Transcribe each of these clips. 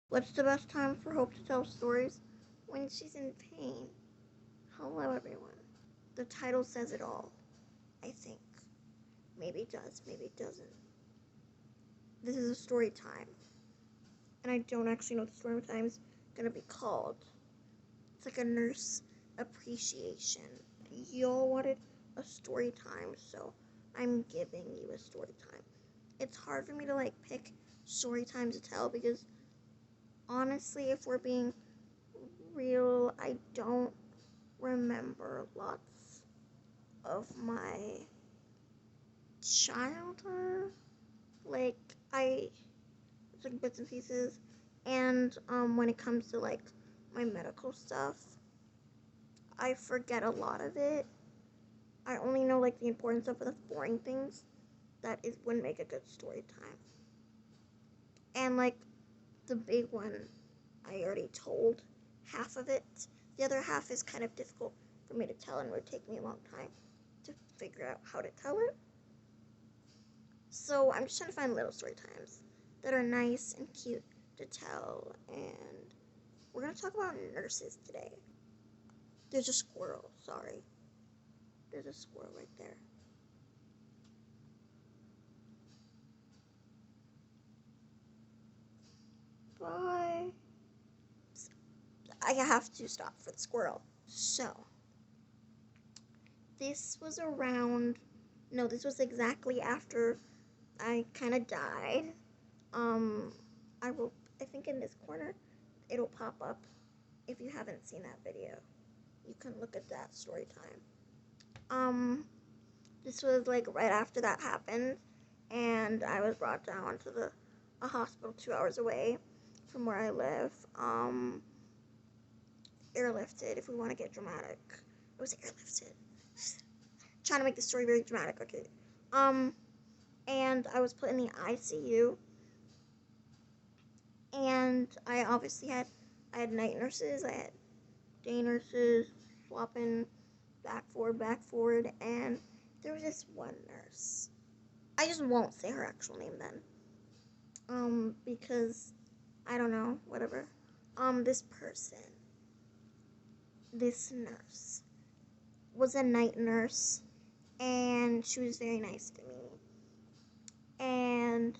What's the best time for Hope to tell stories? When she's in pain. Hello, everyone. The title says it all, I think. Maybe it does, maybe it doesn't. This is a story time, and I don't actually know what the story time is gonna be called. It's like a nurse appreciation. Y'all wanted a story time, so I'm giving you a story time. It's hard for me to pick story time to tell because honestly, if we're being real, I don't remember lots of my childhood. Like I it's like bits and pieces. And when it comes to my medical stuff, I forget a lot of it. I only know the important stuff, but the boring things that is would make a good story time. And the big one I already told half of it. The other half is kind of difficult for me to tell and would take me a long time to figure out how to tell it. So I'm just trying to find little story times that are nice and cute to tell. And we're going to talk about nurses today. There's a squirrel, sorry. There's a squirrel right there. Bye. I have to stop for the squirrel. So, this was around, no, this was exactly after I kind of died. Um, I think in this corner, it'll pop up if you haven't seen that video. You can look at that story time. This was right after that happened, and I was brought down to a hospital 2 hours away from where I live. Airlifted, if we want to get dramatic. It was airlifted. Trying to make the story very dramatic, okay. And I was put in the ICU, and I had night nurses, I had day nurses, swapping back forward, and there was this one nurse. I just won't say her actual name then. Because I don't know, whatever. This person, this nurse, was a night nurse, and she was very nice to me. And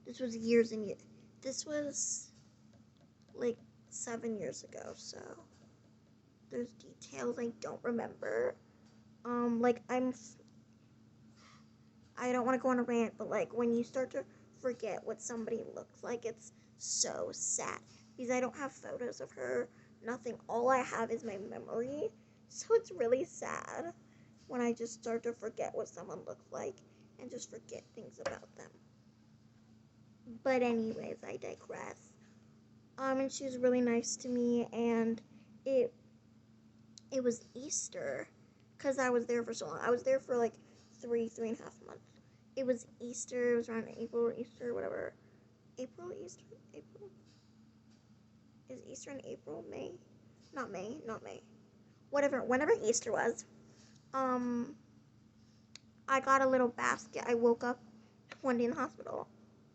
this was years and years. This was 7 years ago, so there's details I don't remember. I don't want to go on a rant, but when you start to forget what somebody looks like, it's so sad because I don't have photos of her, nothing. All I have is my memory, so it's really sad when I just start to forget what someone looks like and just forget things about them. But anyways, I digress. And she was really nice to me, and it was Easter, because I was there for so long. I was there for 3.5 months. It was Easter. It was around April, Easter, whatever. April? Is Easter in April? May? Not May. Whatever, whenever Easter was. I got a little basket. I woke up one day in the hospital.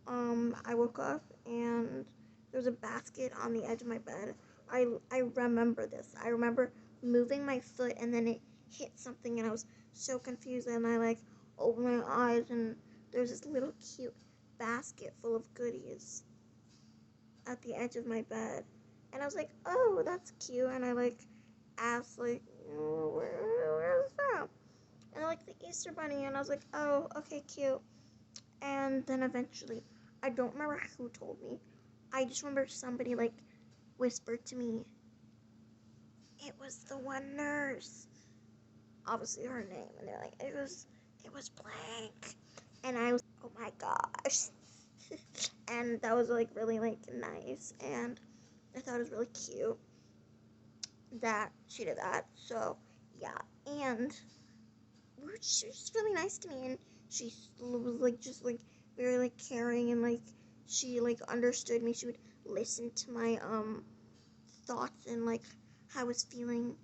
I woke up and there was a basket on the edge of my bed. I remember this. I remember moving my foot and then it hit something and I was so confused and I opened my eyes and there's this little cute basket full of goodies at the edge of my bed. And I was like, oh, that's cute. And I asked oh, where's that? And the Easter bunny. And I was like, oh, okay, cute. And then eventually, I don't remember who told me. I just remember somebody whispered to me, it was the one nurse. Obviously her name. And they're it was blank. And I was, oh my gosh. And that was really nice. And I thought it was really cute that she did that. So yeah. And she was just really nice to me, and she was just very caring, and she understood me. She would listen to my thoughts and how I was feeling.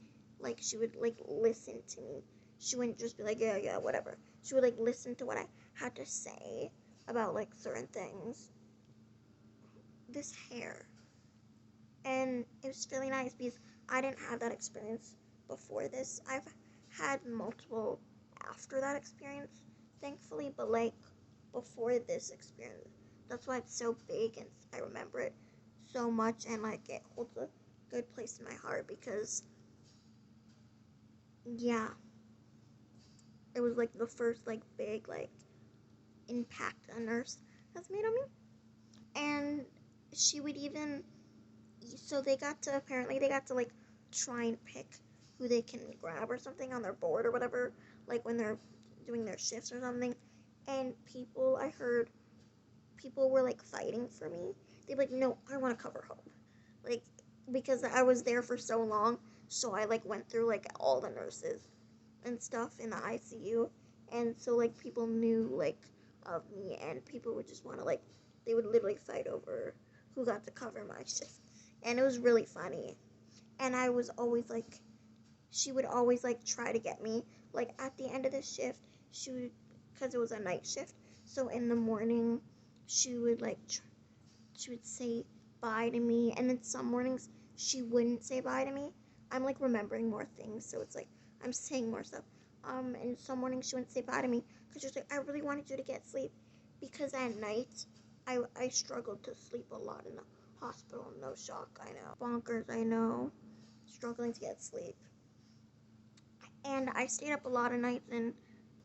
She would listen to me. She wouldn't just be yeah, whatever. She would listen to what I had to say. about like certain things. This hair. And it was really nice because I didn't have that experience before this. I've had multiple after that experience, thankfully, but like before this experience, that's why it's so big and I remember it so much and like it holds a good place in my heart because yeah, it was like the first like big like impact a nurse has made on me. And she would even so they got to like try and pick who they can grab or something on their board or whatever, like when they're doing their shifts or something. And I heard people were like fighting for me. They'd be like, no, I want to cover Hope, like because I was there for so long. So I like went through like all the nurses and stuff in the ICU, and so like people knew like of me, and people would just want to like they would literally fight over who got to cover my shift, and it was really funny. And I was always like, she would always like try to get me like at the end of the shift. She would because it was a night shift, so in the morning she would like she would say bye to me, and then some mornings she wouldn't say bye to me. I'm like remembering more things, so it's like I'm saying more stuff. And some mornings she wouldn't say bye to me because she was like, I really wanted you to get sleep because at night I struggled to sleep a lot in the hospital. No shock, I know. Bonkers, I know. Struggling to get sleep. And I stayed up a lot of nights and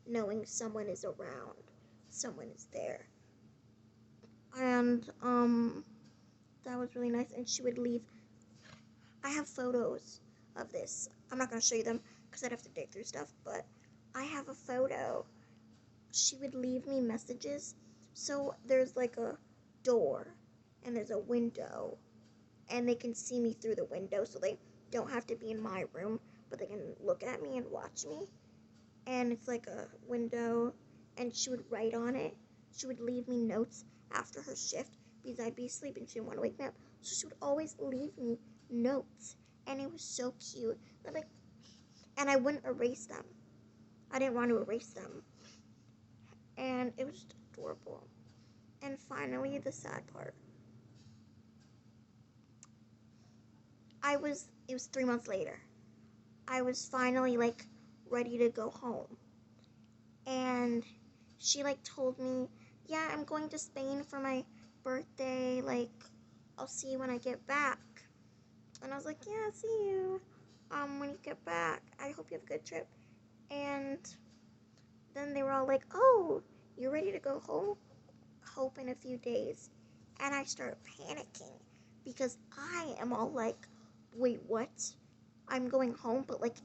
knowing someone is around, someone is there. And that was really nice. And she would leave. I have photos of this. I'm not going to show you them because I'd have to dig through stuff, but I have a photo. She would leave me messages. So there's like a door and there's a window, and they can see me through the window, so they don't have to be in my room, but they can look at me and watch me. And it's like a window, and she would write on it. She would leave me notes after her shift because I'd be asleep and she didn't want to wake me up. So she would always leave me notes, and it was so cute. Like, and I wouldn't erase them. I didn't want to erase them, and it was just adorable. And finally, the sad part. It was 3 months later. I was finally like ready to go home. And she like told me, yeah, I'm going to Spain for my birthday. Like, I'll see you when I get back. And I was like, yeah, I'll see you when you get back. I hope you have a good trip. And then they were all like, oh, you're ready to go home? Hope in a few days. And I started panicking because I am all like, wait, what? I'm going home, but like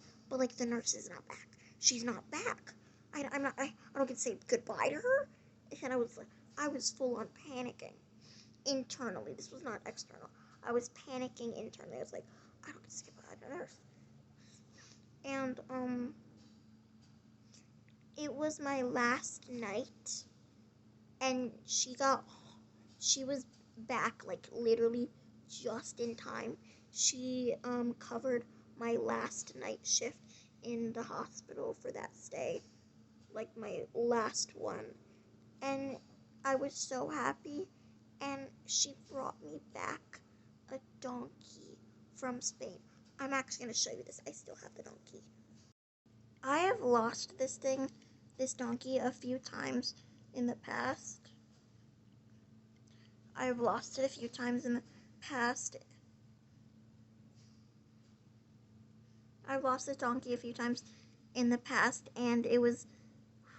the nurse is not back. She's not back. I don't get to say goodbye to her. And I was full on panicking internally. This was not external. I was panicking internally. I was like, I don't get to say goodbye to the nurse. And it was my last night, and she was back like literally just in time. She covered my last night shift in the hospital for that stay, like my last one. And I was so happy, and she brought me back a donkey from Spain. I'm actually going to show you this. I still have the donkey. I have lost this donkey, a few times in the past. I've lost it a few times in the past. I've lost this donkey a few times in the past, and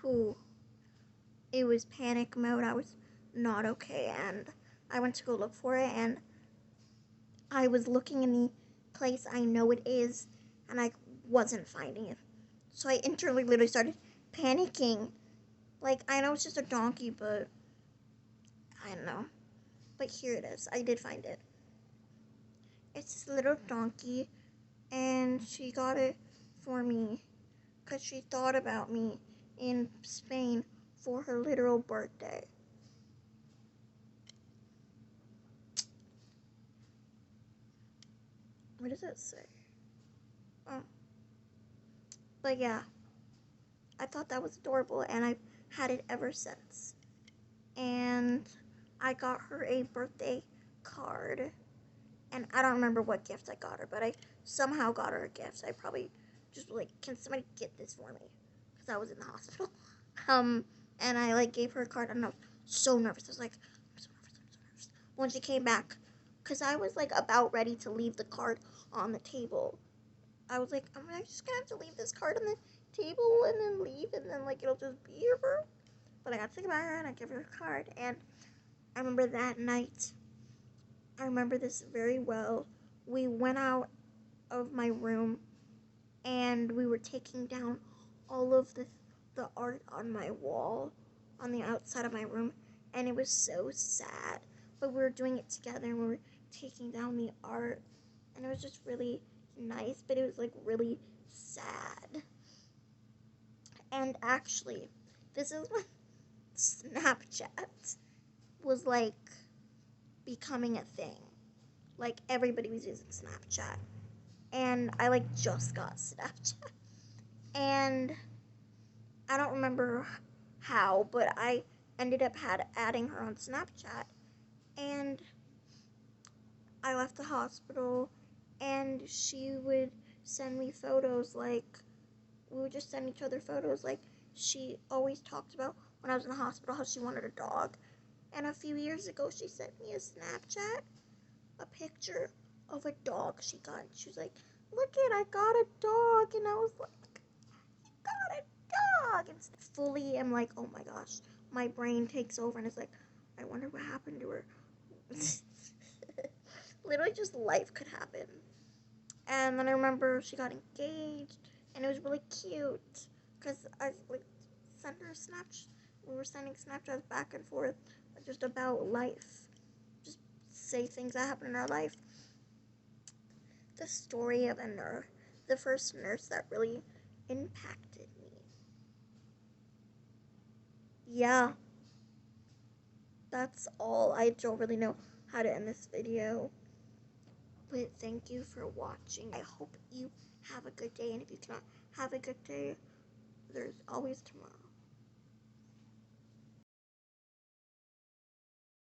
whew, it was panic mode. I was not okay, and I went to go look for it, and I was looking in the place I know it is, and I wasn't finding it. So I internally literally started panicking. Like, I know it's just a donkey, but I don't know. But here it is. I did find it. It's this little donkey, and she got it for me because she thought about me in Spain for her literal birthday. What does it say? Oh. But yeah, I thought that was adorable, and I've had it ever since. and I got her a birthday card. And I don't remember what gift I got her, but I somehow got her a gift. I probably just like, can somebody get this for me? Because I was in the hospital. And I like gave her a card, and I was so nervous. I was like, I'm so nervous, I'm so nervous. When she came back, because I was like about ready to leave the card on the table. I was like, am I just gonna have to leave this card on the table and then leave, and then like it'll just be here for her? But I got to think about her, and I gave her a card. And I remember that night, I remember this very well. We went out of my room, and we were taking down all of the art on my wall on the outside of my room, and it was so sad. But we were doing it together, and we were taking down the art, and it was just really nice, but it was like really sad. And actually, this is when Snapchat was like becoming a thing. Like everybody was using Snapchat, and I like just got Snapchat. And I don't remember how, but I ended up adding her on Snapchat, and I left the hospital, and she would send me photos. Like, we would just send each other photos. Like, she always talked about when I was in the hospital how she wanted a dog. And a few years ago, she sent me a Snapchat, a picture of a dog she got. She was like, look it, I got a dog. And I was like, you got a dog. And fully am like, oh my gosh. My brain takes over and it's like, I wonder what happened to her. Literally just life could happen. And then I remember she got engaged, and it was really cute because I like sent her Snapchat. We were sending Snapchats back and forth just about life, just say things that happened in our life. The story of a nurse, the first nurse that really impacted me. Yeah, that's all. I don't really know how to end this video, but thank you for watching. I hope you have a good day, and if you cannot have a good day, there's always tomorrow.